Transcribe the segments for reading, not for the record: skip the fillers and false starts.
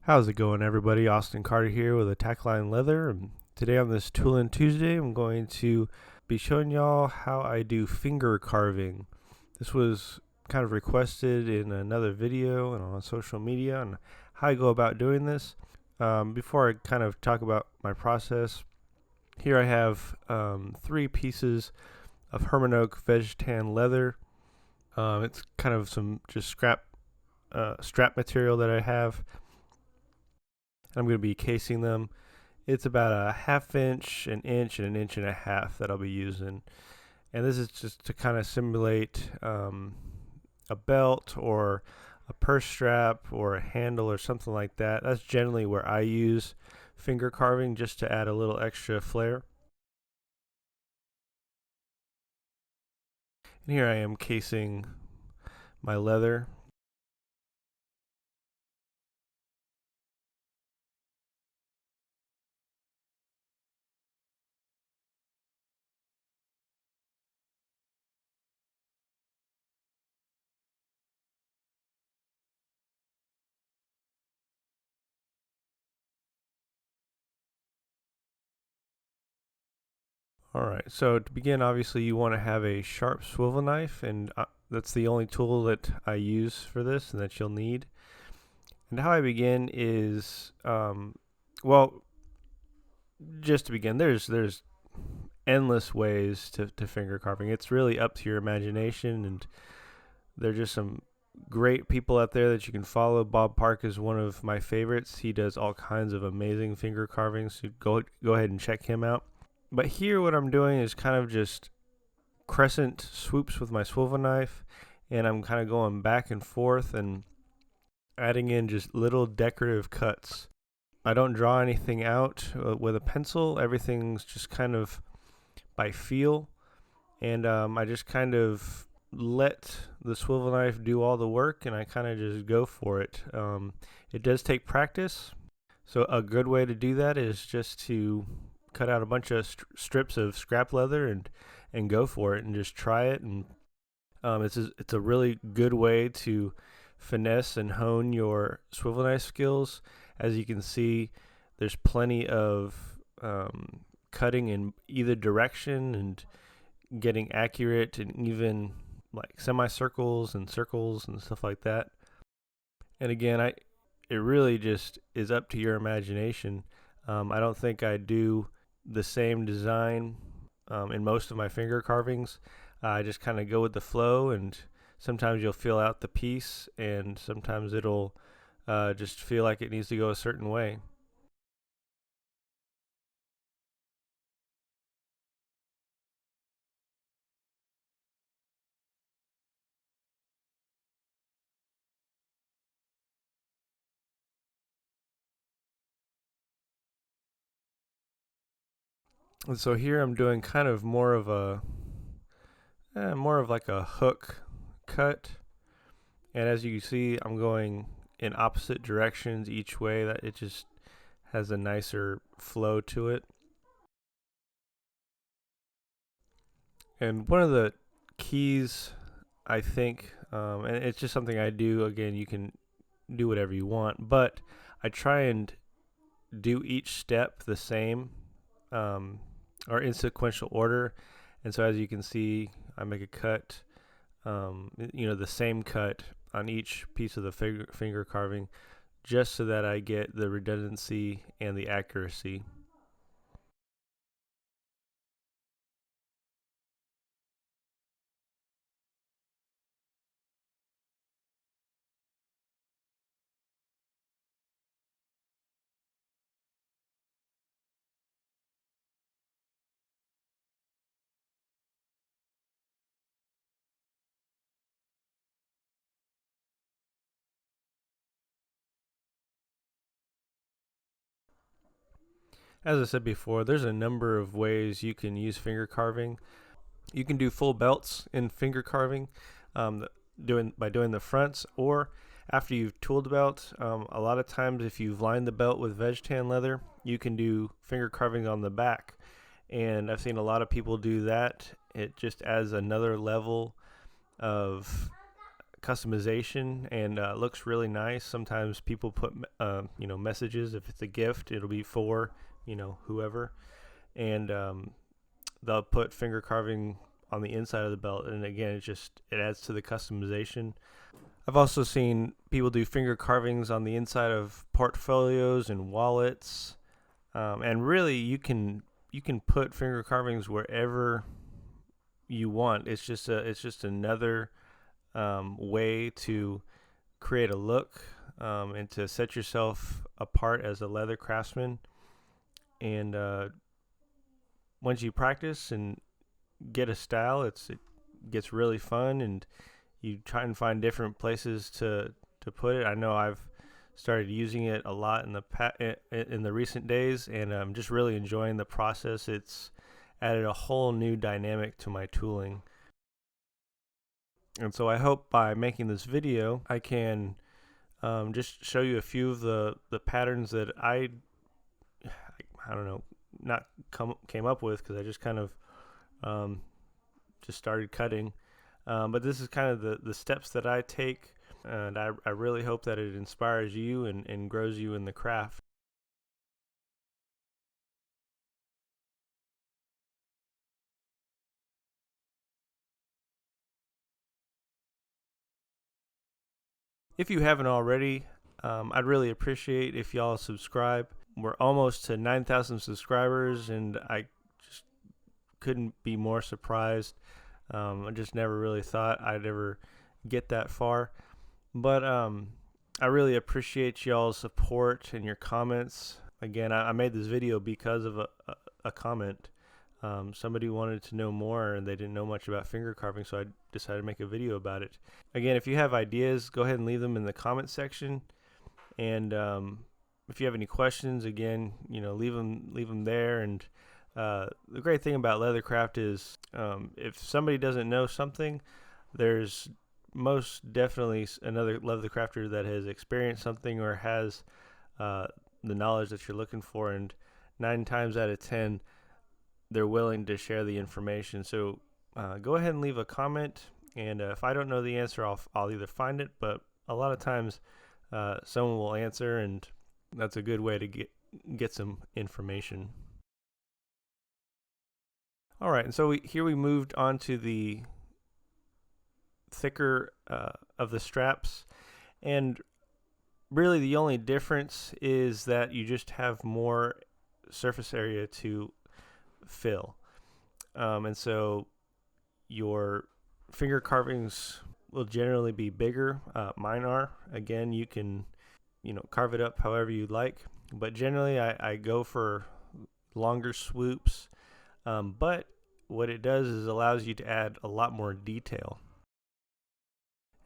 How's it going, everybody? Austin Carter here with Attack Line Leather. And today on this Toolin Tuesday, I'm going to be showing y'all how I do finger carving. This was kind of requested in another video and on social media on how I go about doing this. Before I kind of talk about my process, here I have 3 pieces of Herman Oak veg tan leather. It's kind of some just strap material that I have. I'm going to be casing them. It's about a ½ inch, an inch, and an inch and a half that I'll be using. And this is just to kind of simulate a belt or a purse strap or a handle or something like that. That's generally where I use finger carving, just to add a little extra flair. And here I am casing my leather. Alright, so to begin, obviously you want to have a sharp swivel knife, and that's the only tool that I use for this and that you'll need. And how I begin is, well, just to begin, there's endless ways to finger carving. It's really up to your imagination, and there's just some great people out there that you can follow. Bob Park is one of my favorites. He does all kinds of amazing finger carvings, so go ahead and check him out. But here what I'm doing is kind of just crescent swoops with my swivel knife, and I'm kind of going back and forth and adding in just little decorative cuts. I don't draw anything out with a pencil. Everything's just kind of by feel, and I just kind of let the swivel knife do all the work, and I kind of just go for it. It does take practice, so a good way to do that is just to cut out a bunch of strips of scrap leather and go for it and just try it. And it's a really good way to finesse and hone your swivel knife skills. As you can see, there's plenty of cutting in either direction and getting accurate and even like semicircles and circles and stuff like that. And again, it really just is up to your imagination. I don't think I do the same design in most of my finger carvings. I just kind of go with the flow, and sometimes you'll feel out the piece, and sometimes it'll just feel like it needs to go a certain way. And so here I'm doing kind of more of like a hook cut, and as you can see, I'm going in opposite directions each way. That it just has a nicer flow to it. And one of the keys, I think, and it's just something I do, again, you can do whatever you want, but I try and do each step the same, or in sequential order. And so as you can see, I make a cut, the same cut on each piece of the finger carving, just so that I get the redundancy and the accuracy. As I said before, there's a number of ways you can use finger carving. You can do full belts in finger carving, by doing the fronts, or after you've tooled the belt. A lot of times, if you've lined the belt with veg tan leather, you can do finger carving on the back, and I've seen a lot of people do that. It just adds another level of customization and looks really nice. Sometimes people put messages. If it's a gift, it'll be for whoever, and they'll put finger carving on the inside of the belt, and again, it adds to the customization. I've also seen people do finger carvings on the inside of portfolios and wallets, and really you can put finger carvings wherever you want. It's just another way to create a look and to set yourself apart as a leather craftsman. And once you practice and get a style, it gets really fun, and you try and find different places to put it. I know I've started using it a lot in the recent days, and I'm just really enjoying the process. It's added a whole new dynamic to my tooling. And so I hope by making this video, I can just show you a few of the patterns that I don't know, came up with, because I just kind of just started cutting. But this is kind of the steps that I take, and I really hope that it inspires you and grows you in the craft. If you haven't already, I'd really appreciate if y'all subscribe. We're almost to 9,000 subscribers, and I just couldn't be more surprised. I just never really thought I'd ever get that far. But I really appreciate y'all's support and your comments. Again, I made this video because of a comment. Somebody wanted to know more, and they didn't know much about finger carving, so I decided to make a video about it. Again, if you have ideas, go ahead and leave them in the comment section. And if you have any questions, again, leave them there. And the great thing about leathercraft is if somebody doesn't know something, there's most definitely another leathercrafter that has experienced something or has the knowledge that you're looking for, and 9 times out of 10 they're willing to share the information. So go ahead and leave a comment, and if I don't know the answer, I'll either find it, but a lot of times someone will answer, and that's a good way to get some information. All right, and so we moved on to the thicker of the straps, and really the only difference is that you just have more surface area to fill, and so your finger carvings will generally be bigger. Mine are. Again, you can carve it up however you like, but generally I go for longer swoops, but what it does is allows you to add a lot more detail.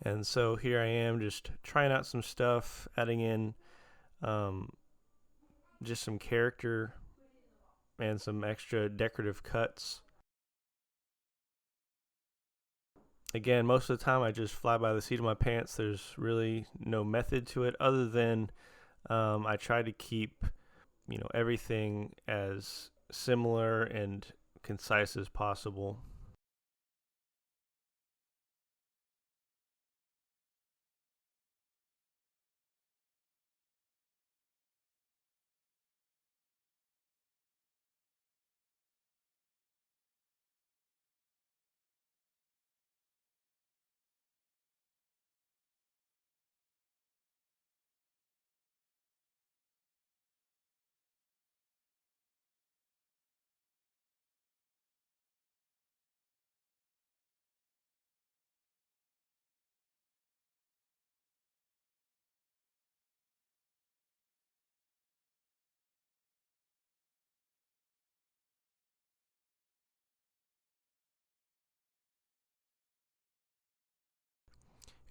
And so here I am just trying out some stuff, adding in just some character and some extra decorative cuts. Again, most of the time I just fly by the seat of my pants. There's really no method to it other than I try to keep everything as similar and concise as possible.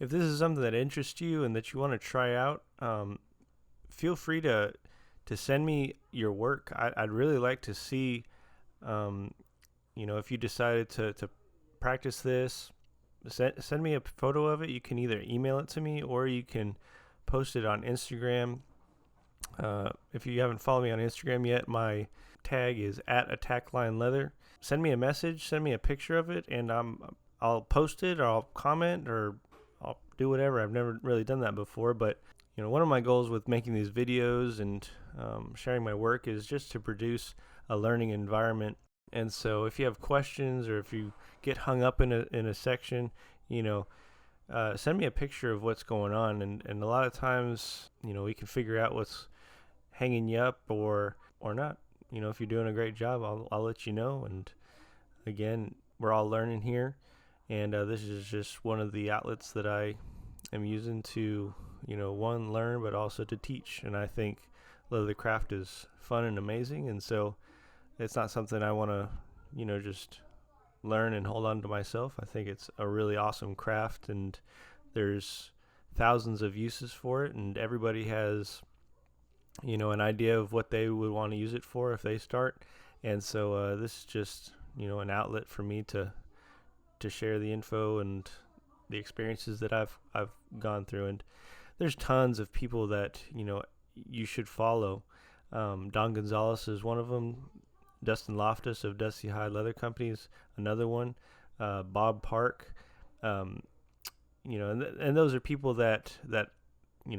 If this is something that interests you and that you want to try out, feel free to send me your work. I'd really like to see, if you decided to practice this, send me a photo of it. You can either email it to me or you can post it on Instagram. If you haven't followed me on Instagram yet, my tag is @AttackLineLeather. Send me a message, send me a picture of it, and I'll post it, or I'll comment, or I'll do whatever. I've never really done that before, but one of my goals with making these videos and sharing my work is just to produce a learning environment. And so if you have questions, or if you get hung up in a section, send me a picture of what's going on, and a lot of times, we can figure out what's hanging you up or not. If you're doing a great job, I'll let you know. And again, we're all learning here, and this is just one of the outlets that I am using to, one, learn, but also to teach. And I think leather craft is fun and amazing, and so it's not something I want to, just learn and hold on to myself. I think it's a really awesome craft, and there's thousands of uses for it, and everybody has, an idea of what they would want to use it for if they start. And so this is just, an outlet for me to share the info and the experiences that I've gone through. And there's tons of people that, you should follow. Don Gonzales is one of them. Dustin Loftis of Dusty Hide Leather Company is another one. Bob Park, and those are people that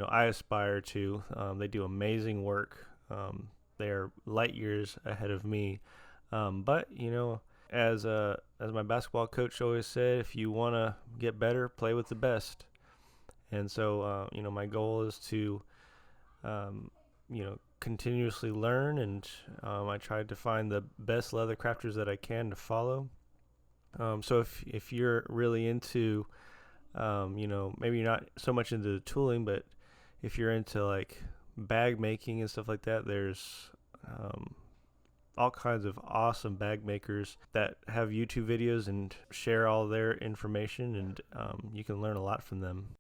I aspire to. They do amazing work. They are light years ahead of me. But as my basketball coach always said, if you want to get better, play with the best. And so my goal is to continuously learn, and I tried to find the best leather crafters that I can to follow. So if you're really into, maybe you're not so much into the tooling, but if you're into like bag making and stuff like that, there's all kinds of awesome bag makers that have YouTube videos and share all their information, and you can learn a lot from them.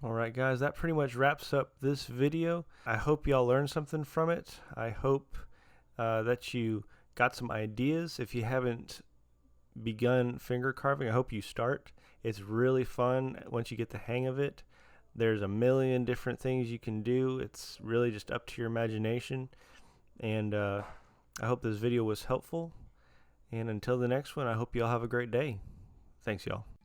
Alright guys, that pretty much wraps up this video. I hope y'all learned something from it. I hope that you got some ideas. If you haven't begun finger carving, I hope you start. It's really fun once you get the hang of it. There's a million different things you can do. It's really just up to your imagination. And I hope this video was helpful. And until the next one, I hope y'all have a great day. Thanks y'all.